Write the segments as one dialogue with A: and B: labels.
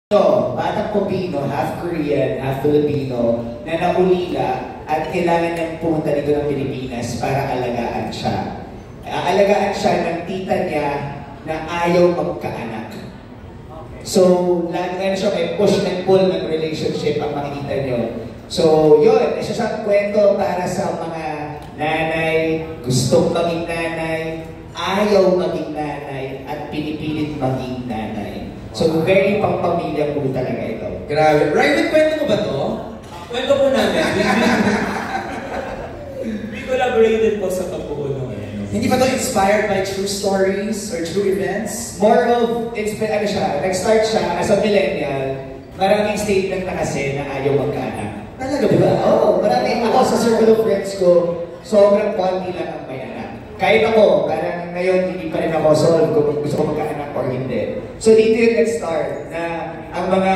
A: Batang Pilipino, half Korean, half Filipino, na naulila at kailangan niyang pumunta dito ng Pilipinas para alagaan siya. Aalagaan siya ng tita niya na ayaw magkaanak. So, lagi na siya may push and pull ng relationship ang makikita niyo. So, yun, isa siyang kwento para sa mga nanay, gustong maging nanay, ayaw maging nanay, at pinipilit maging nanay. So, very pang-pamilya po talaga ito.
B: Grabe. Ryan, kwento mo ba to? Kwento po namin.
C: We collaborated po sa pagpupuno.
B: Hindi ba to inspired by true stories or true events?
A: More of, ano siya, nag-start siya as a millennial, maraming statement na kasi na ayaw magkaanak.
B: Talaga ba?
A: Diba? Oo, maraming ako sa circle of friends ko, sobrang konti lang ang may anak. Kahit ako, parang ngayon hindi pa rin ako solve kung gusto ko magkaanak or hindi. So dito yung nag-start na ang mga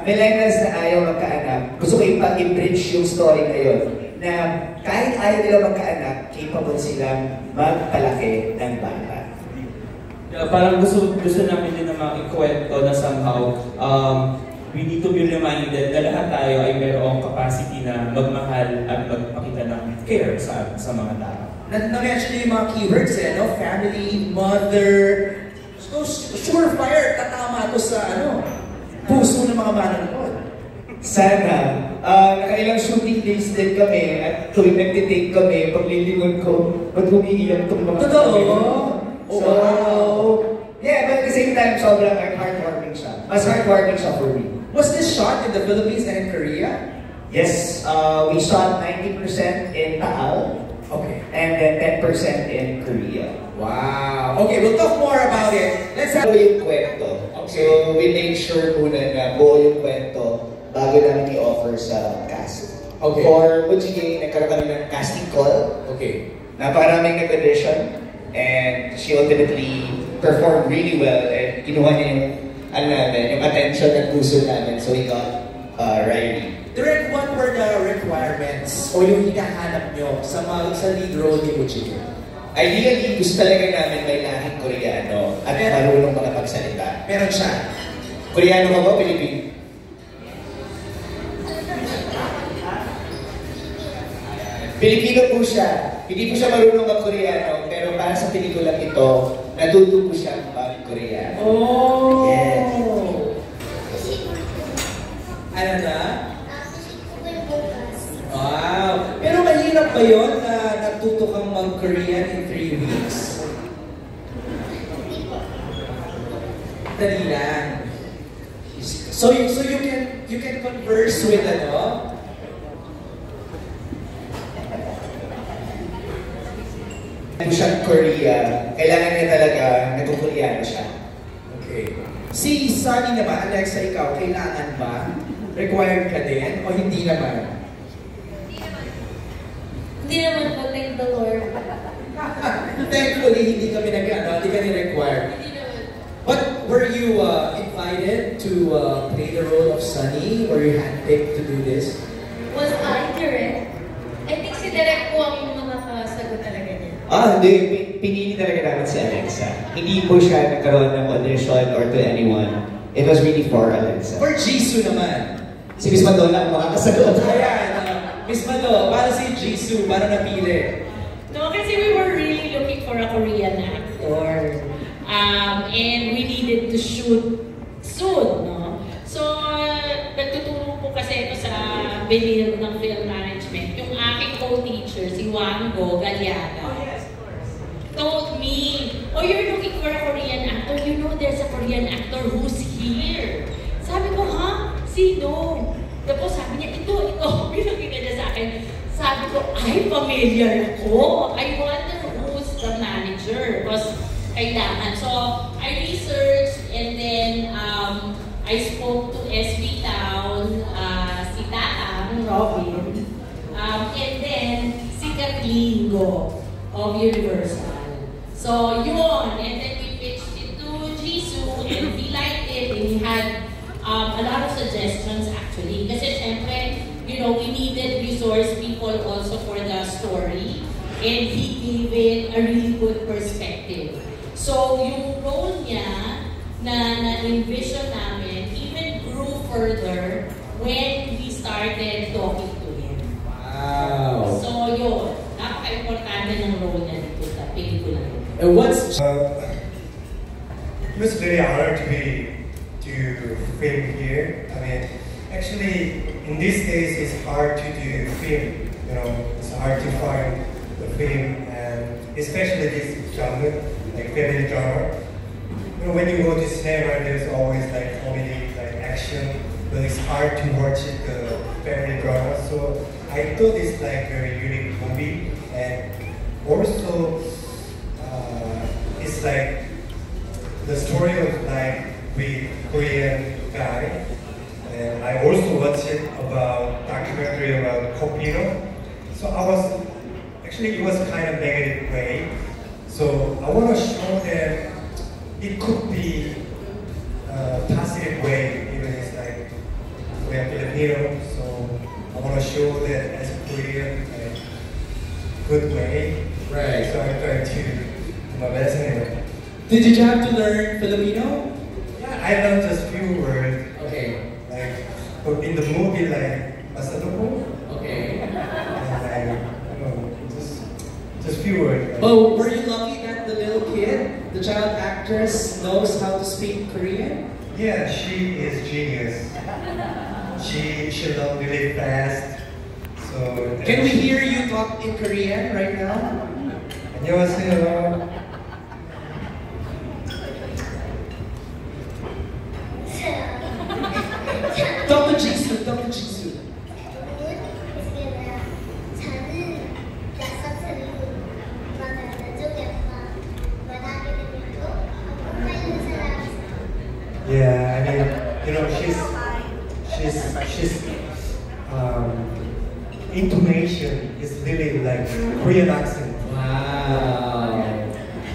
A: millennials na ayaw magkaanak, gusto ko i-bridge yung story ngayon na kahit ayaw nila magkaanak, capable silang magpalaki ng bata.
C: Parang gusto namin din na makikwento na somehow, we need to be reminded na lahat tayo ay mayroong capacity na magmahal at magpakita ng care sa mga tao.
B: Na-mention niyo yung mga keywords no? Family, mother. So, surefire, tatama to sa puso ng mga manonood.
A: Sana. Nakailang shooting days din kami at tuwing nagtitake kami, paglilingon ko, ba't humiiyak itong mga
B: totoo?
A: So, yeah, but at the same time, sobrang heartwarming siya. Mas heartwarming siya for me.
B: Was this shot in the Philippines and in Korea?
A: Yes, we shot 90% in Taal.
B: Okay.
A: And then 10% in Korea.
B: Wow. Okay, we'll talk more about it. Let's have
A: yung kwento. So, we make sure muna na buo yung kwento bago namin i-offer sa cast.
B: Okay.
A: For Mujige, nagkaroon kami ng casting call.
B: Okay.
A: Napakaraming nag-audition. And she ultimately performed really well. And kinuha niya yung attention at puso namin. So, we got Riley.
B: Direct, what were the requirements o yung hinahanap nyo sa lead role ni Mujige?
A: Ideally, gusto talaga namin may lahing Koreano at marunong makapagsalita.
B: Meron siya.
A: Koreano ka ba, Pilipino? Pilipino po siya. Hindi po siya marunong mag-Koreano, pero para sa pelikulang ito, natuto po siya mag-Koreano.
B: Oh!
A: Yes.
B: Ano na? Wow! Pero mahirap ba yun na natuto kang mag-Korean in 3 weeks? Dali lang. So you can converse with
A: Kung siya Korea, kailangan niya talaga nag-Koreano siya.
B: Okay. Si Sunny naman, Alexa, ikaw, kailangan ba? Required ka din o hindi naman?
D: Hindi naman po, thank the Lord.
B: Thankfully, hindi kami hindi kami required.
D: Hindi naman.
B: But were you invited to play the role of Sunny? Were you handpicked to do this?
D: Was I direct? I think si Direk po ang makakasagot talaga niya.
A: Hindi. Pinili talaga namin si Alexa. Hindi po siya nagkaroon ng audition or to anyone. It was really for Alexa.
B: For Jisoo naman.
A: Si Miss Madonna ang makakasagot.
B: Ayan, Miss Mado, para si Jisoo, para napili.
E: No, kasi we were really looking for a Korean actor. And we needed to shoot soon, no? So, nagtuturo po kasi ito sa Benil ng film management. Yung aking co-teacher, si Wango Galiaga, told me, oh, you're looking for a Korean actor? You know there's a Korean actor who's here. Sabi ko, ha? Sino? Tapos sabi niya, ito. Pinakita niya sa akin. Sabi ko, ay, familiar ako. I wonder who's the manager. Because kailangan. So, I researched and then I spoke to SB Town, si Tatang, Robin, and then si Kathleen Go of Universal. So, yun. And then we pitched it to Jisoo and he liked it and he had a lot of suggestions actually. Kasi syempre, you know, we needed resource people also for the story and he gave it a really good perspective. So, yung role niya na na-envision namin, even further when we started talking to him.
B: Wow.
E: So yun, napaka-importante ng role niya dito sa pelikula.
B: And what's
F: It was very honored to film here. I mean, actually, in these days, it's hard to do film. You know, it's hard to find the film, and especially this genre, like family drama. You know, when you go to cinema, there's always like comedy, like action, but it's hard to watch it, the family drama. So I thought it's like very unique movie, and also it's like the story of like with Korean guy, and I also watched it about documentary about Kopino. So I was actually it was kind of negative way. So I want to show them it could be a positive way, even it's like we're Filipino. So I want to show that as a Korean, like, good way.
B: Right.
F: So I'm trying to do my best anyway.
B: Did you have to learn Filipino?
F: Yeah, I learned just few words.
B: Okay.
F: Like, but in the movie, like, Masadopo,
B: Okay.
F: and like, you know, just few words. Like,
B: Oh, were you lucky that the little kid, the child actress, knows how to speak Korean?
F: yeah, she is genius. She learned really fast. So
B: Can we hear you talk in Korean right now?
F: 안녕하세요.
B: Talk to Jisoo, talk to Jisoo.
F: Yeah, I mean, you know, she's intonation is really like Korean accent.
B: Wow.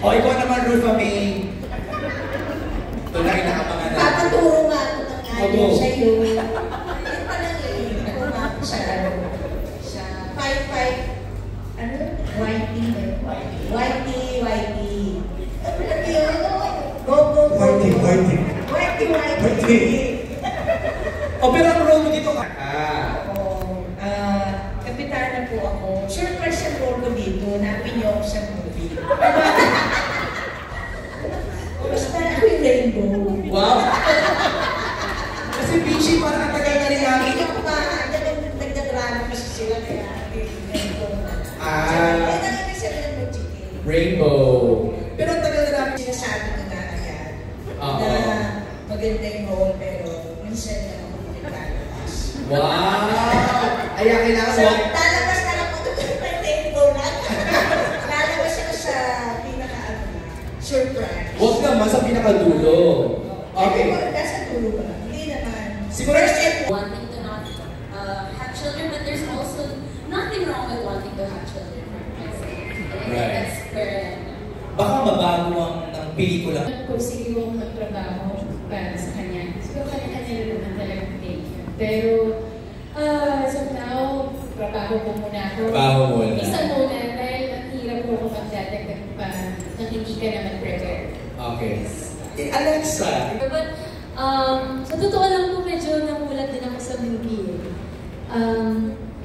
B: O, ikaw naman, Rufa May. Ito na kinakapangan natin.
G: Papaturo nga ako ng
B: Opo.
G: alim sa'yo. Yun pa lang eh. Ako nga ako siya. 5'5". Ano? Whitey. Ano lang yun? Go. Whitey.
B: O, pero ang role mo dito ka.
G: Kapitana po ako. Sure crush ang role ko dito. Napin niyo ako sa movie. Basta ako yung rainbow.
B: Wow. Kasi Pichi, parang ang tagal na rin namin.
G: Hindi ko pa. Nagdadrama kasi sila kaya rainbow na.
B: Ah.
G: Kaya namin sila ng chicken.
B: Rainbow. Pero ang tagal na namin.
G: Sinasabi ko nga ayan.
B: Oo.
G: Na maganda yung role pero minsan na ako maglalabas.
B: Wow! Ay, kailangan
G: So,
B: mo.
G: lalabas na lang po ito ng rainbow na. Lalabas ako sa surprise.
B: Huwag naman sa pinakadulo. Okay.
G: Ano, nasa dulo ba? Hindi naman.
B: Siguro
D: Wanting to not have children, but there's also nothing wrong with wanting to have children for myself. And I think
B: Right.
D: that's where
B: baka mabago ang pelikula.
H: Nagpursige akong magtrabaho para sa kanya. Siguro kanya-kanya naman talagang take yun. Pero, as of now, trabaho ko muna ako.
B: Trabaho muna.
H: Isa muna, dahil ang hirap ko kung magdadagdag pa nang hindi ka naman prepare.
B: Okay. Eh, Alexa.
H: But, sa totoo lang po, medyo namulat din ako sa movie.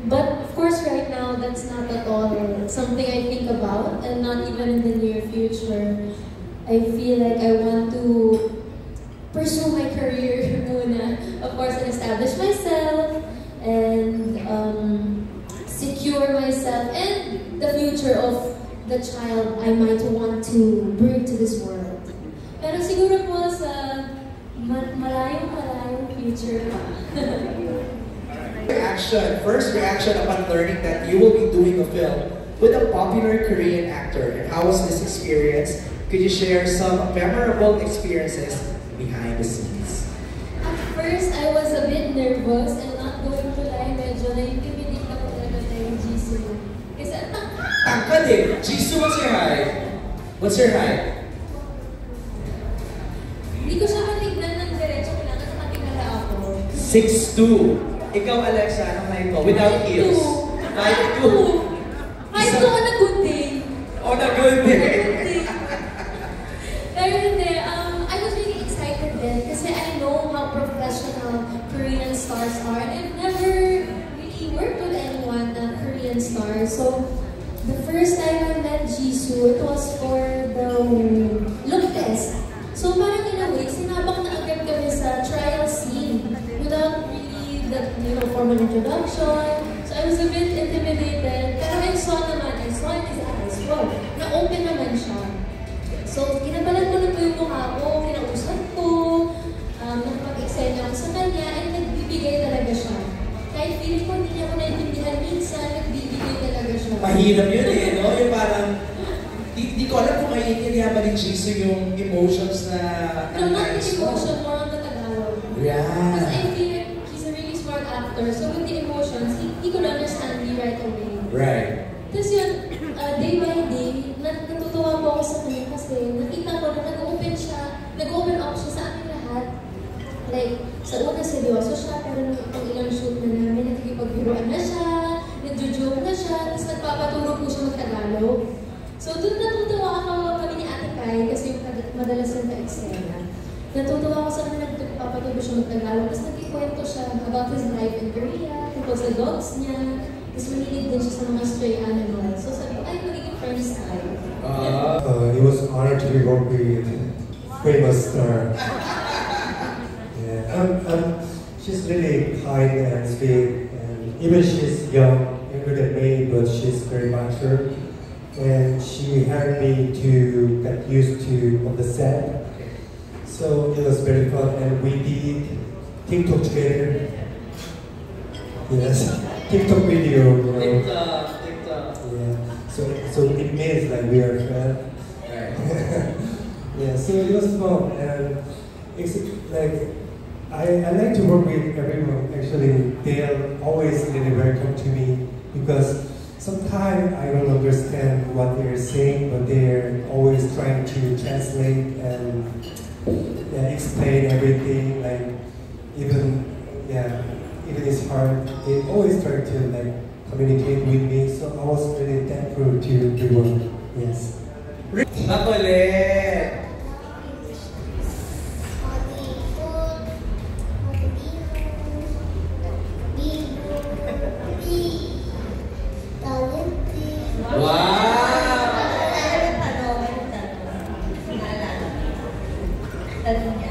H: But of course, right now, that's not at all something I think about, and not even in the near future. I feel like I want to pursue my career muna. Of course, and establish myself, and secure myself, and the future of the child I might want to bring to this world. Pero siguro po sa malayong future pa.
B: First reaction upon learning that you will be doing a film with a popular Korean actor. And how was this experience? Could you share some memorable experiences behind the scenes?
H: At first, I was a bit nervous and not going to lie. Medyo na-intimidate ako talaga kay Jisoo. Kasi ang
B: Tangkad eh. Jisoo, what's your height? What's your height?
H: hindi ko siya matignan ng diretso. Kailangan nakatingala ako.
B: 6'2". Ikaw, Alexa, anong height mo? Without heels. 5'2".
H: 5'2" on a good day.
B: On a good day.
H: Pero hindi, I was really excited then kasi I know how professional Korean stars are. And I've never really worked with anyone na Korean star. So, the first time I met Jisoo, it was for the look test. So parang in a way, sinabak na agad kami sa trial scene without really the formal introduction. So I was a bit intimidated. Pero I saw in his eyes, wow, na-open naman siya. So kinabalan ko na po yung mukha ko, kinausap ko, nakapag-excite ako sa kanya, and nagbibigay talaga siya. Kahit feeling ko hindi niya ako naintindihan minsan, nagbibigay talaga siya.
B: Mahirap yun eh, no? Yung parang, di ko alam kung maiintindihan ba ni Jisoo yung emotions na
H: No, not the emotion, more on the Tagalog.
B: Yeah.
H: Because I feel like he's a really smart actor, so with the emotions, he could understand me right away.
B: Right.
H: Tapos yun, day by day, natutuwa po ako sa kanya kasi nakita ko na nag-open up siya sa amin lahat. Like, sa una seryoso siya, pero pag ilang shoot na namin, nakikipagbiruan na siya, nagjo-joke na siya, tapos nagpapaturo po siya mag-Tagalog. So doon natutuwa ako kami ni Ate Kai kasi yung madalas yung ka-eksena. Natutuwa ako sa kanya nagpapaturo siya mag-Tagalog, tapos nagkikwento siya about his life in Korea, tungkol sa dogs niya, tapos manilig din siya sa mga stray animals. So sabi ko, ay, magiging friends tayo.
F: It was an honor to be working with famous star. She's really kind and sweet, and even she's young, younger than me, but she's very mature. And she helped me to get used to on the set. So it was very fun, and we did TikTok together. Yes, TikTok video. You know.
B: TikTok.
F: Yeah. So it means like we are friends.
B: Right.
F: Yeah. So it was fun, and it's like. I like to work with everyone. Actually, they are always really welcome to me because sometimes I don't understand what they're saying, but they're always trying to translate and explain everything. Like even it's hard. They always try to like communicate with me. So I was really thankful to everyone. Yes.
B: Makulit!
G: Tanong niya.